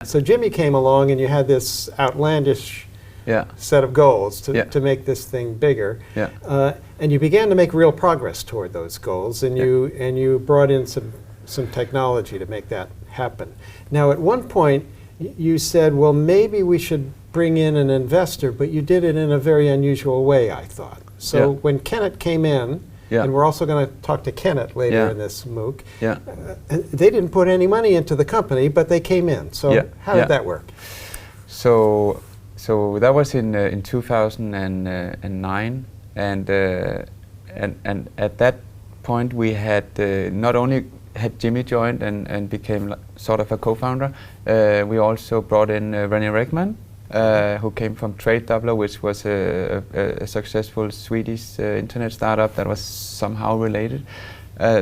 So Jimmy came along and you had this outlandish set of goals to make this thing bigger. And you began to make real progress toward those goals, and you brought in some technology to make that happen. Now at one point you said, well, maybe we should bring in an investor, but you did it in a very unusual way, I thought. So when Kennett came in, and we're also going to talk to Kennett later in this MOOC, they didn't put any money into the company, but they came in. So how did that work? So that was in 2009, and at that point we had not only had Jimmy joined and became sort of a co-founder, we also brought in René Rekman, who came from TradeDoubler, which was a successful Swedish internet startup that was somehow related.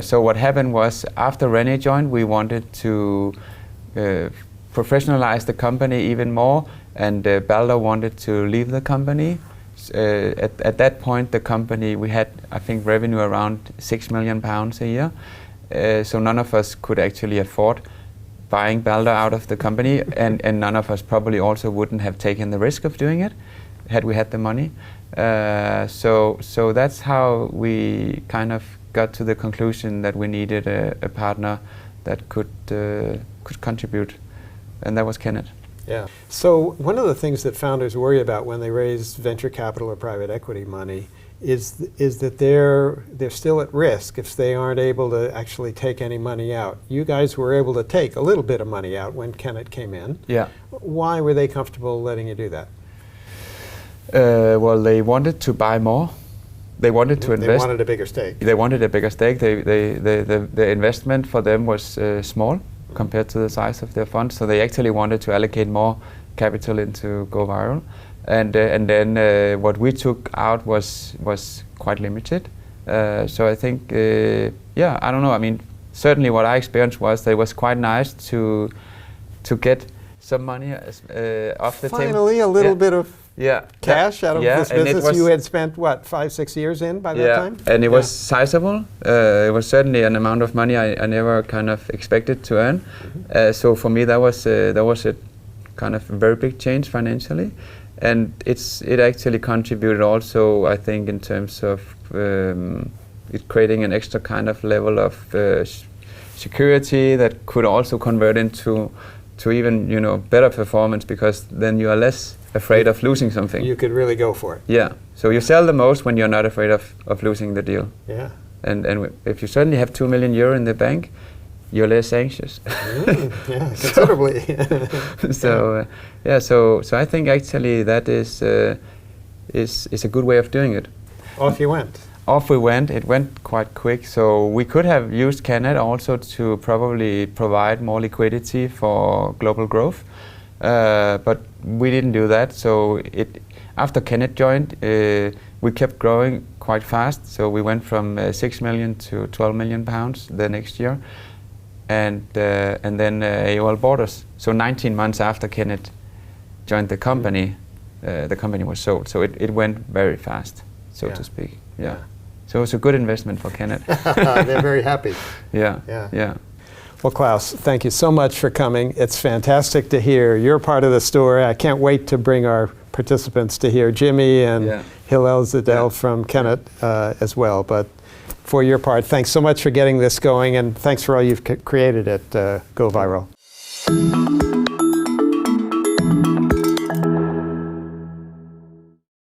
So what happened was, after René joined, we wanted to professionalize the company even more, and Balder wanted to leave the company. At that point, the company, we had, I think, revenue around £6 million a year. So none of us could actually afford buying Balder out of the company, and none of us probably also wouldn't have taken the risk of doing it had we had the money. So that's how we kind of got to the conclusion that we needed a partner that could contribute, and that was Kennett. Yeah. So one of the things that founders worry about when they raise venture capital or private equity money is that they're still at risk if they aren't able to actually take any money out. You guys were able to take a little bit of money out when Kennett came in. Why were they comfortable letting you do that? Well, they wanted to buy more. They wanted to invest. They wanted a bigger stake. They wanted a bigger stake. The investment for them was small compared to the size of their fund, so they actually wanted to allocate more capital into Go Viral. And then what we took out was quite limited. So I think, I don't know. I mean, certainly what I experienced was that it was quite nice to get some money off the table. Finally, a little bit of cash out of this business you had spent, what, 5-6 years in by that time? And it was sizable. It was certainly an amount of money I never kind of expected to earn. So for me, that was a kind of very big change financially. And it actually contributed also, I think, in terms of it creating an extra kind of level of security that could also convert into even better performance, because then you are less afraid of losing something. You could really go for it. Yeah. So you sell the most when you're not afraid of losing the deal. Yeah. And if you suddenly have €2 million in the bank, you're less anxious. Yeah, considerably. So so I think actually that is a good way of doing it. Off you went. Off we went. It went quite quick. So we could have used Kennett also to probably provide more liquidity for global growth, but we didn't do that. So after Kennett joined, we kept growing quite fast. So we went from 6 million to 12 million pounds the next year. And then AOL bought us. So 19 months after Kennett joined the company was sold. So it went very fast, so to speak. Yeah. So it was a good investment for Kennett. They're very happy. Yeah. Well, Klaus, thank you so much for coming. It's fantastic to hear your part of the story. I can't wait to bring our participants to hear Jimmy and Hillel Zadel from Kennett as well. But for your part, thanks so much for getting this going, and thanks for all you've created at Go Viral.